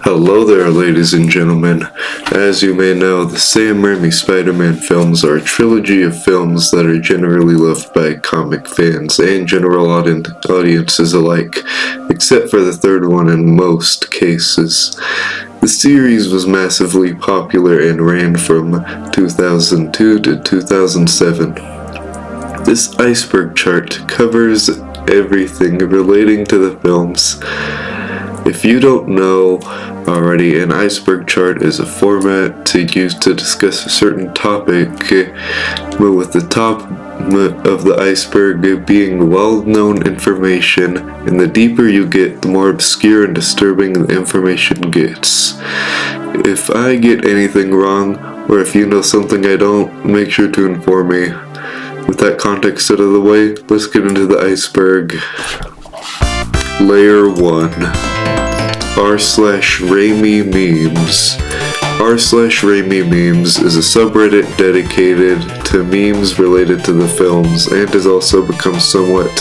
Hello there, ladies and gentlemen. As you may know, the Sam Raimi Spider-Man films are a trilogy of films that are generally loved by comic fans and general audiences alike, except for the third one in most cases. The series was massively popular and ran from 2002 to 2007. This iceberg chart covers everything relating to the films. If you don't know already, an iceberg chart is a format to use to discuss a certain topic, but with the top of the iceberg being well-known information, and the deeper you get, the more obscure and disturbing the information gets. If I get anything wrong, or if you know something I don't, make sure to inform me. With that context out of the way, let's get into the iceberg. Layer 1. r/Raimi Memes. r/Raimi Memes is a subreddit dedicated to memes related to the films, and has also become somewhat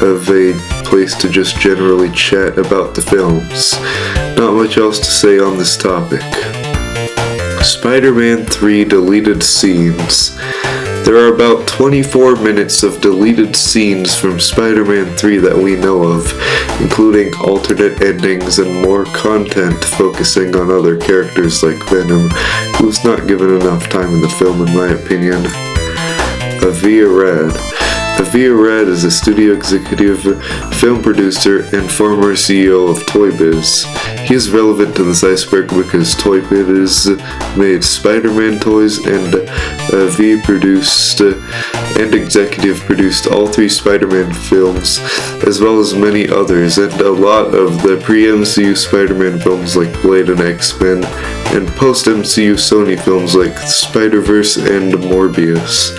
of a place to just generally chat about the films. Not much else to say on this topic. Spider-Man 3 deleted scenes. There are about 24 minutes of deleted scenes from Spider-Man 3 that we know of, including alternate endings and more content focusing on other characters like Venom, who was not given enough time in the film in my opinion. Avia Rad. Avia Rad is a studio executive, film producer, and former CEO of Toy Biz. He is relevant to this iceberg because Toy Biz made Spider-Man toys, and Avia produced and executive produced all 3 Spider-Man films, as well as many others, and a lot of the pre-MCU Spider-Man films like Blade and X-Men, and post-MCU Sony films like Spider-Verse and Morbius.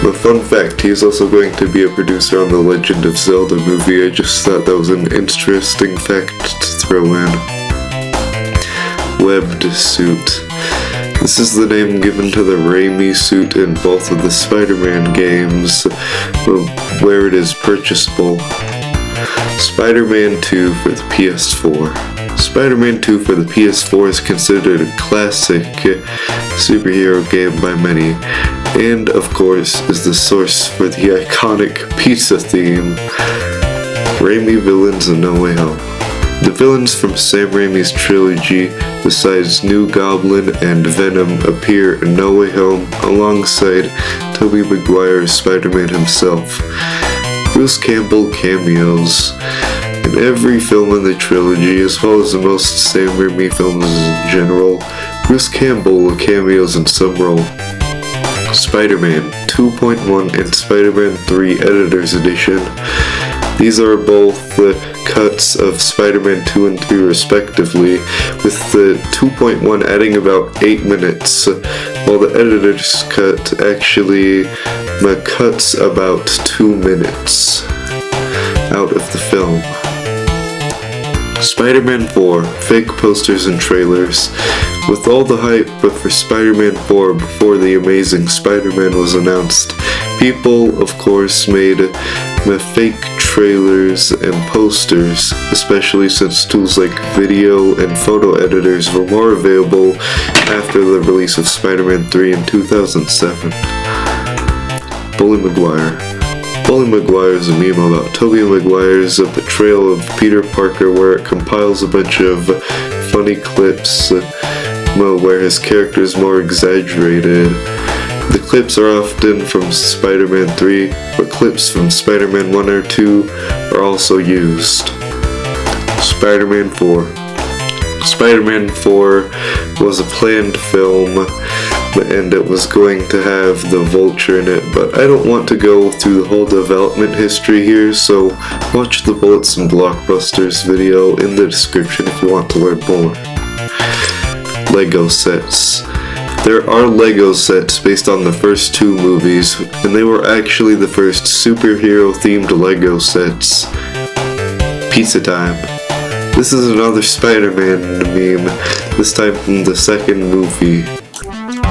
A fun fact, he is also going to be a producer on the Legend of Zelda movie. I just thought that was an interesting fact to throw in. Webbed suit. This is the name given to the Raimi suit in both of the Spider-Man games, where it is purchasable. Spider-Man 2 for the PS4. Spider-Man 2 for the PS4 is considered a classic superhero game by many, and of course is the source for the iconic pizza theme. Raimi villains in No Way Home. The villains from Sam Raimi's trilogy, besides New Goblin and Venom, appear in No Way Home alongside Tobey Maguire's Spider-Man himself. Bruce Campbell cameos in every film in the trilogy, as well as the most Sam Raimi films in general. Bruce Campbell cameos in some role. Spider-Man 2.1 and Spider-Man 3 Editor's Edition. These are both cuts of Spider-Man 2 and 3 respectively, with the 2.1 adding about 8 minutes, while the editor's cut actually cuts about 2 minutes out of the film. Spider-Man 4, fake posters and trailers. With all the hype for Spider-Man 4 before The Amazing Spider-Man was announced, people, of course, made fake trailers and posters, especially since tools like video and photo editors were more available after the release of Spider-Man 3 in 2007. Bully Maguire. Bully Maguire is a meme about Tobey Maguire's portrayal of Peter Parker, where it compiles a bunch of funny clips where his character is more exaggerated. The clips are often from Spider-Man 3, but clips from Spider-Man 1 or 2 are also used. Spider-Man 4. Spider-Man 4 was a planned film, and it was going to have the Vulture in it, but I don't want to go through the whole development history here, so watch the Bullets and Blockbusters video in the description if you want to learn more. Lego sets. There are Lego sets based on the first 2 movies, and they were actually the first superhero-themed Lego sets. Pizza time. This is another Spider-Man meme, this time from the second movie.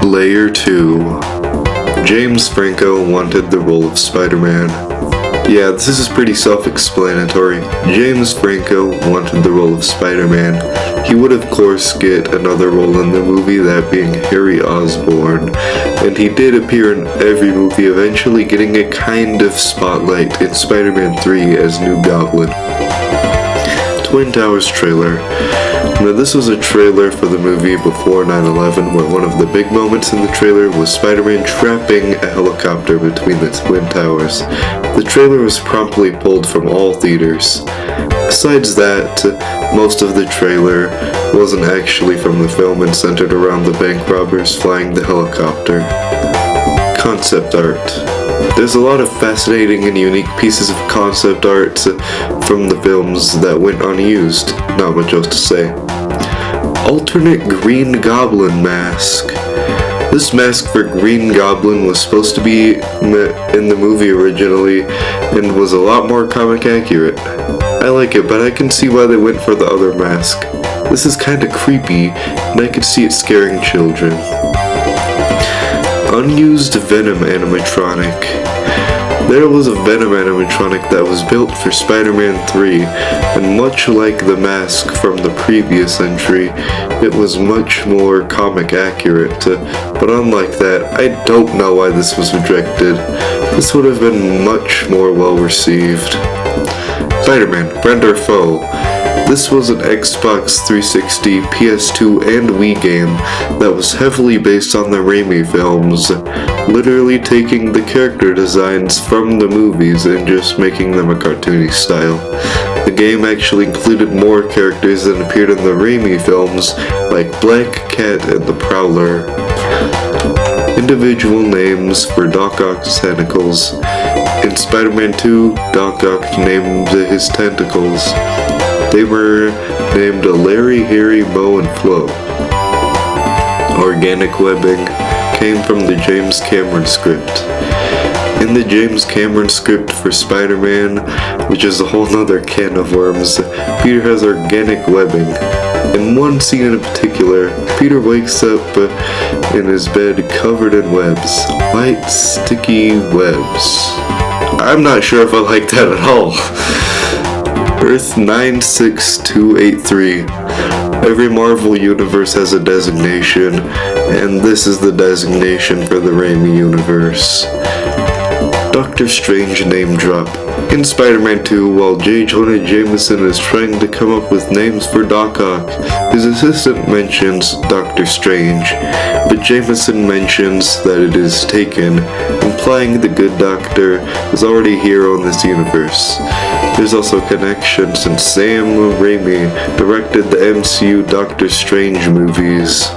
Layer 2. James Franco wanted the role of Spider-Man. Yeah, this is pretty self-explanatory. James Franco wanted the role of Spider-Man. He would of course get another role in the movie, that being Harry Osborn, and he did appear in every movie, eventually getting a kind of spotlight in Spider-Man 3 as New Goblin. Twin Towers trailer. Now, this was a trailer for the movie before 9/11, where one of the big moments in the trailer was Spider-Man trapping a helicopter between the Twin Towers. The trailer was promptly pulled from all theaters. Besides that, most of the trailer wasn't actually from the film and centered around the bank robbers flying the helicopter. Concept art. There's a lot of fascinating and unique pieces of concept art from the films that went unused. Not much else to say. Alternate Green Goblin mask. This mask for Green Goblin was supposed to be in the movie originally and was a lot more comic accurate. I like it, but I can see why they went for the other mask. This is kinda creepy, and I could see it scaring children. Unused Venom animatronic. There was a Venom animatronic that was built for Spider-Man 3, and much like the mask from the previous entry, it was much more comic accurate, but unlike that, I don't know why this was rejected. This would have been much more well received. Spider-Man, friend or foe? This was an Xbox 360, PS2, and Wii game that was heavily based on the Raimi films, literally taking the character designs from the movies and just making them a cartoony style. The game actually included more characters than appeared in the Raimi films, like Black Cat and the Prowler. Individual names for Doc Ock's tentacles. In Spider-Man 2, Doc Ock named his tentacles. They were named Larry, Harry, Mo, and Flo. Organic webbing came from the James Cameron script. In the James Cameron script for Spider-Man, which is a whole nother can of worms, Peter has organic webbing. In one scene in particular, Peter wakes up in his bed covered in webs. White, sticky webs. I'm not sure if I like that at all. Earth 96283. Every Marvel universe has a designation, and this is the designation for the Raimi universe. Doctor Strange name drop. In Spider-Man 2, while J. Jonah Jameson is trying to come up with names for Doc Ock, his assistant mentions Doctor Strange, but Jameson mentions that it is taken, implying the good doctor is already here on this universe. There's also a connection since Sam Raimi directed the MCU Doctor Strange movies.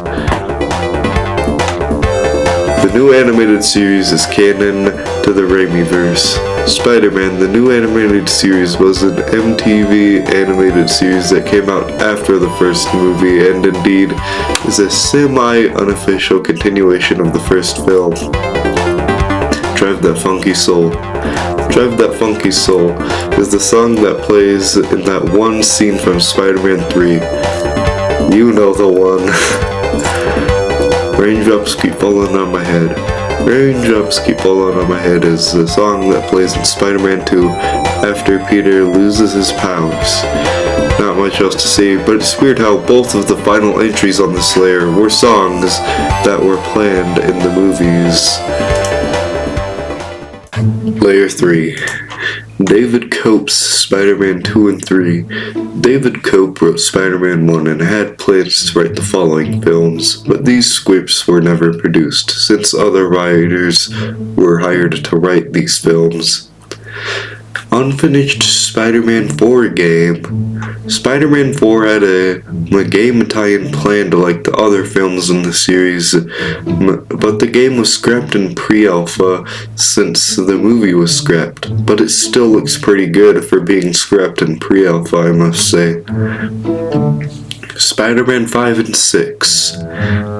The new animated series is canon to the Raimiverse. Spider-Man, the new animated series, was an MTV animated series that came out after the first movie and indeed is a semi-unofficial continuation of the first film. Drive That Funky Soul. Drive That Funky Soul is the song that plays in that one scene from Spider-Man 3. You know the one. Raindrops Keep Falling on My Head. Raindrops Keep Falling on My Head is the song that plays in Spider-Man 2 after Peter loses his powers. Not much else to say, but it's weird how both of the final entries on this layer were songs that were planned in the movies. Layer 3. David Cope's Spider-Man 2 and 3. David Cope wrote Spider-Man 1 and had plans to write the following films, but these scripts were never produced, since other writers were hired to write these films. Unfinished Spider-Man 4 game. Spider-Man 4 had a game tie-in planned like the other films in the series, but the game was scrapped in pre-alpha since the movie was scrapped, but it still looks pretty good for being scrapped in pre-alpha, I must say. Spider-Man 5 and 6.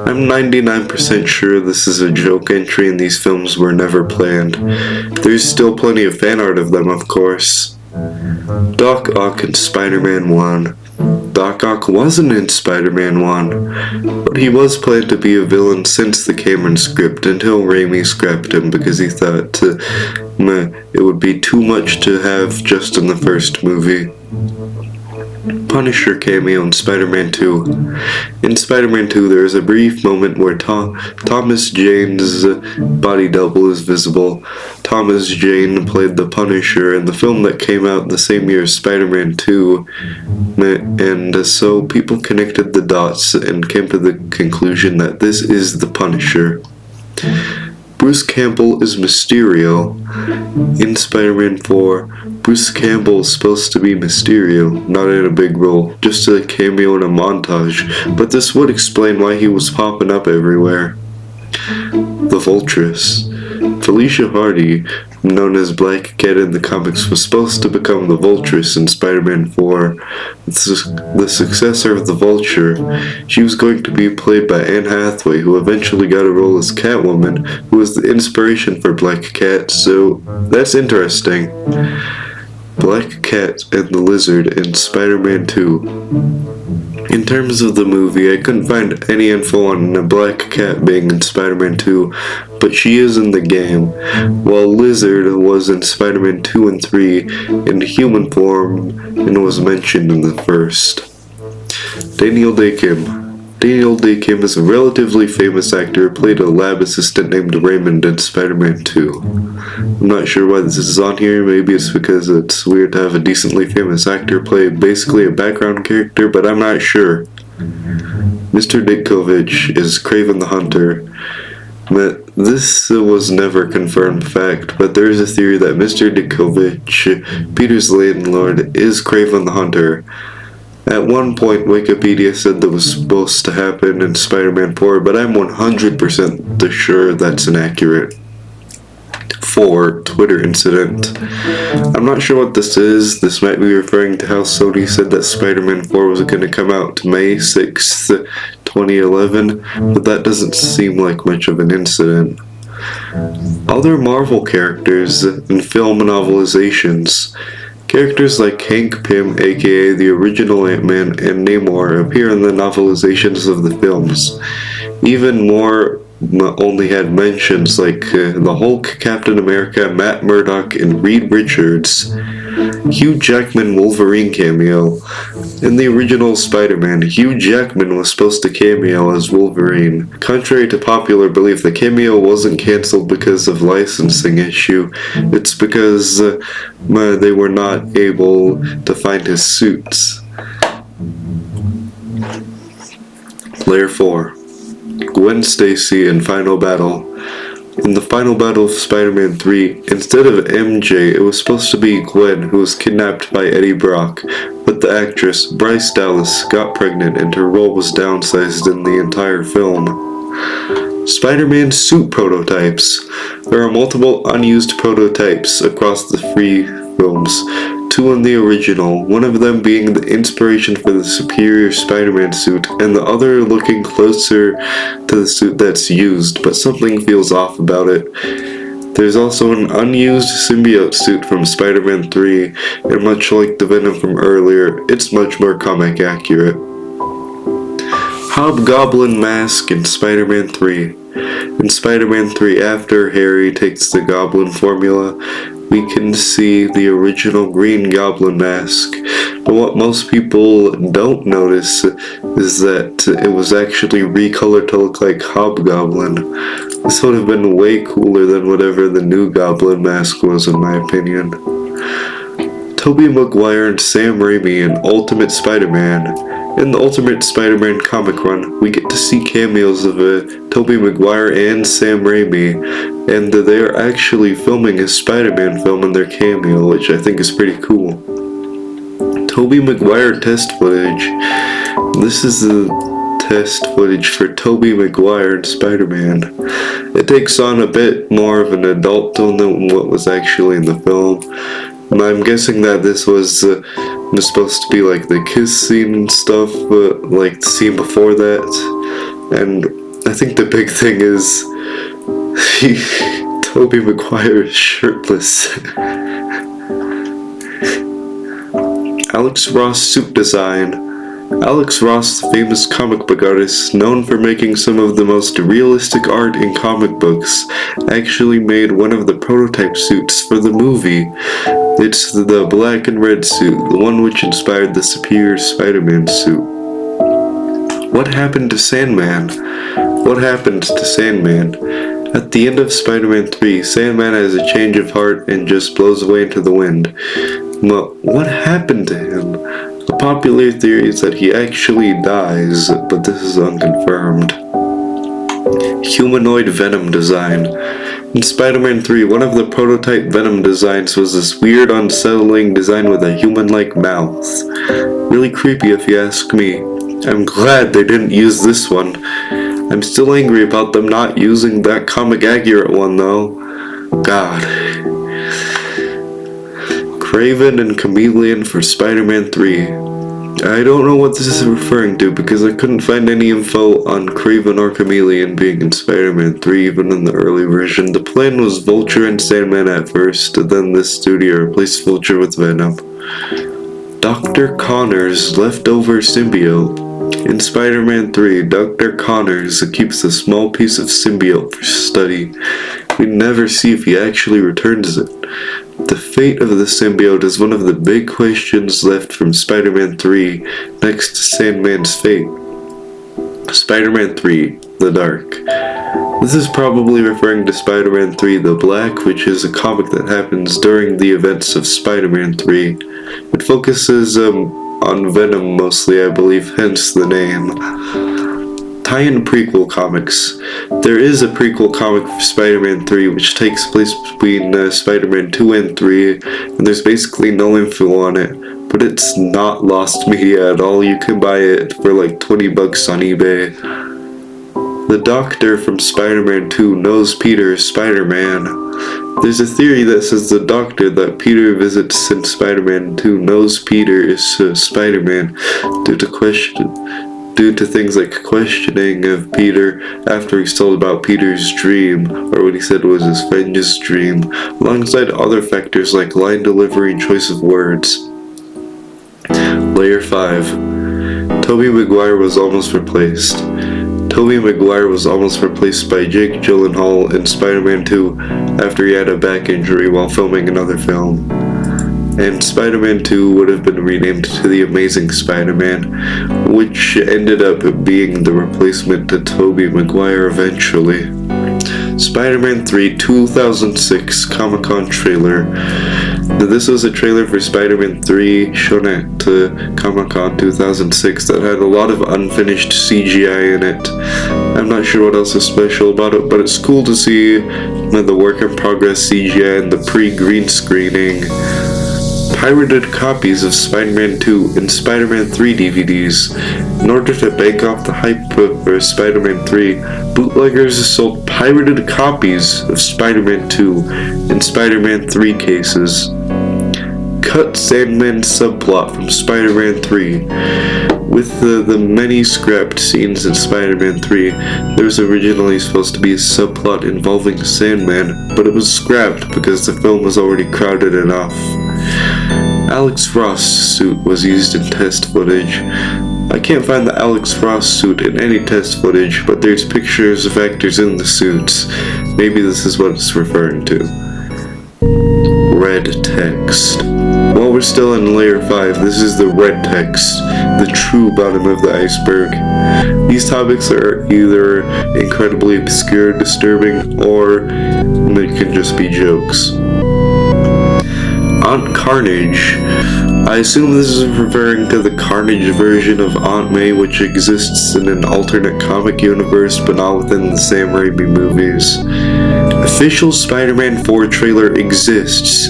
I'm 99% sure this is a joke entry and these films were never planned. There's still plenty of fan art of them, of course. Doc Ock in Spider-Man 1. Doc Ock wasn't in Spider-Man 1, but he was planned to be a villain since the Cameron script until Raimi scrapped him because he thought it would be too much to have just in the first movie. Punisher cameo in Spider-Man 2. In Spider-Man 2, there is a brief moment where Thomas Jane's body double is visible. Thomas Jane played the Punisher in the film that came out the same year as Spider-Man 2, and so people connected the dots and came to the conclusion that this is the Punisher. Bruce Campbell is Mysterio. In Spider-Man 4, Bruce Campbell is supposed to be Mysterio, not in a big role, just a cameo in a montage, but this would explain why he was popping up everywhere. The Vultress. Felicia Hardy, known as Black Cat in the comics, was supposed to become the Vultress in Spider-Man 4, the successor of the Vulture. She was going to be played by Anne Hathaway, who eventually got a role as Catwoman, who was the inspiration for Black Cat, so that's interesting. Black Cat and the Lizard in Spider-Man 2. In terms of the movie, I couldn't find any info on the Black Cat being in Spider-Man 2, but she is in the game, while Lizard was in Spider-Man 2 and 3 in human form and was mentioned in the first. Daniel Day Kim. Daniel Day Kim is a relatively famous actor who played a lab assistant named Raymond in Spider-Man 2. I'm not sure why this is on here, maybe it's because it's weird to have a decently famous actor play basically a background character, but I'm not sure. Mr. Ditkovich is Kraven the Hunter. This was never confirmed fact, but there is a theory that Mr. Ditkovich, Peter's landlord, is Kraven the Hunter. At one point, Wikipedia said that was supposed to happen in Spider-Man 4, but I'm 100% sure that's inaccurate. 4. Twitter incident. I'm not sure what this is. This might be referring to how Sony said that Spider-Man 4 was going to come out May 6th, 2011, but that doesn't seem like much of an incident. Other Marvel characters in film novelizations. Characters like Hank Pym, aka the original Ant-Man, and Namor appear in the novelizations of the films. Even more only had mentions like the Hulk, Captain America, Matt Murdock, and Reed Richards. Hugh Jackman Wolverine cameo. In the original Spider-Man, Hugh Jackman was supposed to cameo as Wolverine. Contrary to popular belief, the cameo wasn't cancelled because of licensing issue. It's because they were not able to find his suits. Layer 4. Gwen Stacy in Final Battle. In the final battle of Spider-Man 3, instead of MJ, it was supposed to be Gwen, who was kidnapped by Eddie Brock, but the actress, Bryce Dallas, got pregnant and her role was downsized in the entire film. Spider-Man suit prototypes. There are multiple unused prototypes across the 3 films, 2 in the original, one of them being the inspiration for the superior Spider-Man suit, and the other looking closer to the suit that's used, but something feels off about it. There's also an unused symbiote suit from Spider-Man 3, and much like the Venom from earlier, it's much more comic accurate. Hobgoblin mask in Spider-Man 3. In Spider-Man 3, after Harry takes the Goblin formula, we can see the original Green Goblin mask, but what most people don't notice is that it was actually recolored to look like Hobgoblin. This would have been way cooler than whatever the new Goblin mask was, in my opinion. Tobey Maguire and Sam Raimi in Ultimate Spider-Man. In the Ultimate Spider-Man comic run, we get to see cameos of Tobey Maguire and Sam Raimi, and they are actually filming a Spider-Man film in their cameo, which I think is pretty cool. Tobey Maguire test footage. This is the test footage for Tobey Maguire and Spider-Man. It takes on a bit more of an adult tone than what was actually in the film. I'm guessing that this was supposed to be like the kiss scene and stuff, but like the scene before that. And I think the big thing is Tobey Maguire is shirtless. Alex Ross suit design. Alex Ross, the famous comic book artist known for making some of the most realistic art in comic books, actually made one of the prototype suits for the movie. It's the black and red suit, the one which inspired the superior Spider-Man suit. What happened to Sandman? What happened to Sandman? At the end of Spider-Man 3, Sandman has a change of heart and just blows away into the wind. But what happened to him? A popular theory is that he actually dies, but this is unconfirmed. Humanoid Venom design. In Spider-Man 3, one of the prototype Venom designs was this weird, unsettling design with a human-like mouth. Really creepy if you ask me. I'm glad they didn't use this one. I'm still angry about them not using that comic accurate one though. God. Kraven and Chameleon for Spider-Man 3. I don't know what this is referring to because I couldn't find any info on Kraven or Chameleon being in Spider-Man 3 even in the early version. The plan was Vulture and Sandman at first, then the studio replaced Vulture with Venom. Dr. Connors' leftover symbiote. In Spider-Man 3, Dr. Connors keeps a small piece of symbiote for study. We never see if he actually returns it. The fate of the symbiote is one of the big questions left from Spider-Man 3, next to Sandman's fate. Spider-Man 3, The Dark. This is probably referring to Spider-Man 3, The Black, which is a comic that happens during the events of Spider-Man 3. It focuses on Venom mostly, I believe, hence the name. Tie-in prequel comics. There is a prequel comic for Spider-Man 3 which takes place between Spider-Man 2 and 3, and there's basically no info on it, but it's not lost media at all. You can buy it for like $20 on eBay. The Doctor from Spider-Man 2 knows Peter is Spider-Man. There's a theory that says the Doctor that Peter visits in Spider-Man 2 knows Peter is Spider-Man due to things like questioning of Peter after he's told about Peter's dream, or what he said was his friend's dream, alongside other factors like line delivery and choice of words. Layer 5. Tobey Maguire was almost replaced. Tobey Maguire was almost replaced by Jake Gyllenhaal in Spider-Man 2 after he had a back injury while filming another film. And Spider-Man 2 would have been renamed to The Amazing Spider-Man, which ended up being the replacement to Tobey Maguire eventually. Spider-Man 3 2006 Comic-Con trailer. This was a trailer for Spider-Man 3 shown at Comic-Con 2006 that had a lot of unfinished CGI in it. I'm not sure what else is special about it, but it's cool to see the work in progress CGI and the pre-green screening. Pirated copies of Spider-Man 2 and Spider-Man 3 DVDs. In order to bank off the hype for Spider-Man 3, bootleggers sold pirated copies of Spider-Man 2 and Spider-Man 3 cases. Cut Sandman subplot from Spider-Man 3. With the many scrapped scenes in Spider-Man 3, there was originally supposed to be a subplot involving Sandman, but it was scrapped because the film was already crowded enough. Alex Ross' suit was used in test footage. I can't find the Alex Ross suit in any test footage, but there's pictures of actors in the suits. Maybe this is what it's referring to. Red text. While we're still in layer 5, this is the red text, the true bottom of the iceberg. These topics are either incredibly obscure, disturbing, or they can just be jokes. Aunt Carnage. I assume this is referring to the Carnage version of Aunt May, which exists in an alternate comic universe but not within the Sam Raimi movies. Official Spider-Man 4 trailer exists.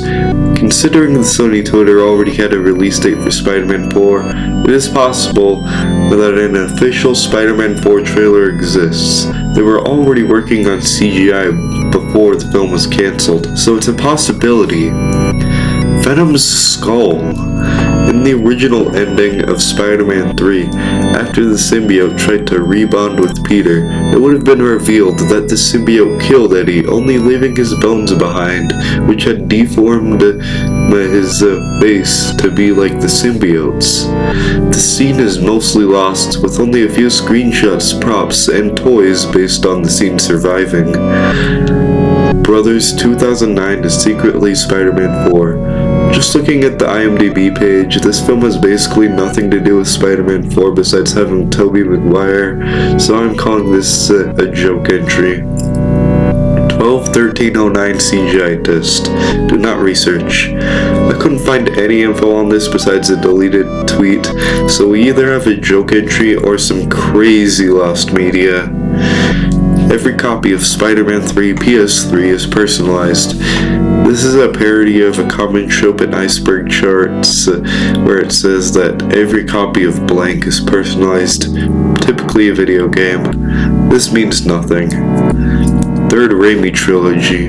Considering the Sony Twitter already had a release date for Spider-Man 4, it is possible that an official Spider-Man 4 trailer exists. They were already working on CGI before the film was cancelled, so it's a possibility. Venom's skull. In the original ending of Spider-Man 3, after the symbiote tried to rebond with Peter, it would have been revealed that the symbiote killed Eddie, only leaving his bones behind, which had deformed his face to be like the symbiote's. The scene is mostly lost, with only a few screenshots, props, and toys based on the scene surviving. Brothers 2009 is secretly Spider-Man 4. Just looking at the IMDb page, this film has basically nothing to do with Spider-Man 4 besides having Tobey Maguire, so I'm calling this a joke entry. 12/13/09 CGI test. Do not research. I couldn't find any info on this besides a deleted tweet, so we either have a joke entry or some crazy lost media. Every copy of Spider-Man 3 PS3 is personalized. This is a parody of a common Spiderman Iceberg charts where it says that every copy of blank is personalized, typically a video game. This means nothing. Third Raimi trilogy.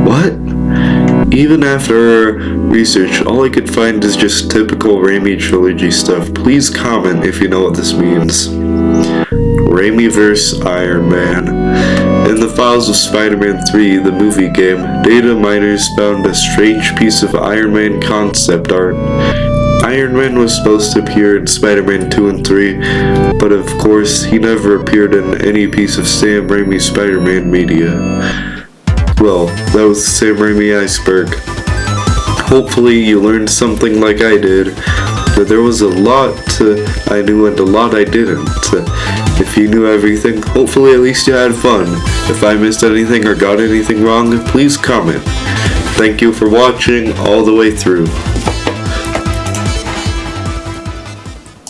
What? Even after research, all I could find is just typical Raimi trilogy stuff. Please comment if you know what this means. Raimi vs. Iron Man. In the files of Spider-Man 3, the movie game, data miners found a strange piece of Iron Man concept art. Iron Man was supposed to appear in Spider-Man 2 and 3, but of course, he never appeared in any piece of Sam Raimi Spider-Man media. Well, that was Sam Raimi Iceberg. Hopefully you learned something like I did, but there was a lot I knew and a lot I didn't. If you knew everything, hopefully at least you had fun. If I missed anything or got anything wrong, please comment. Thank you for watching all the way through.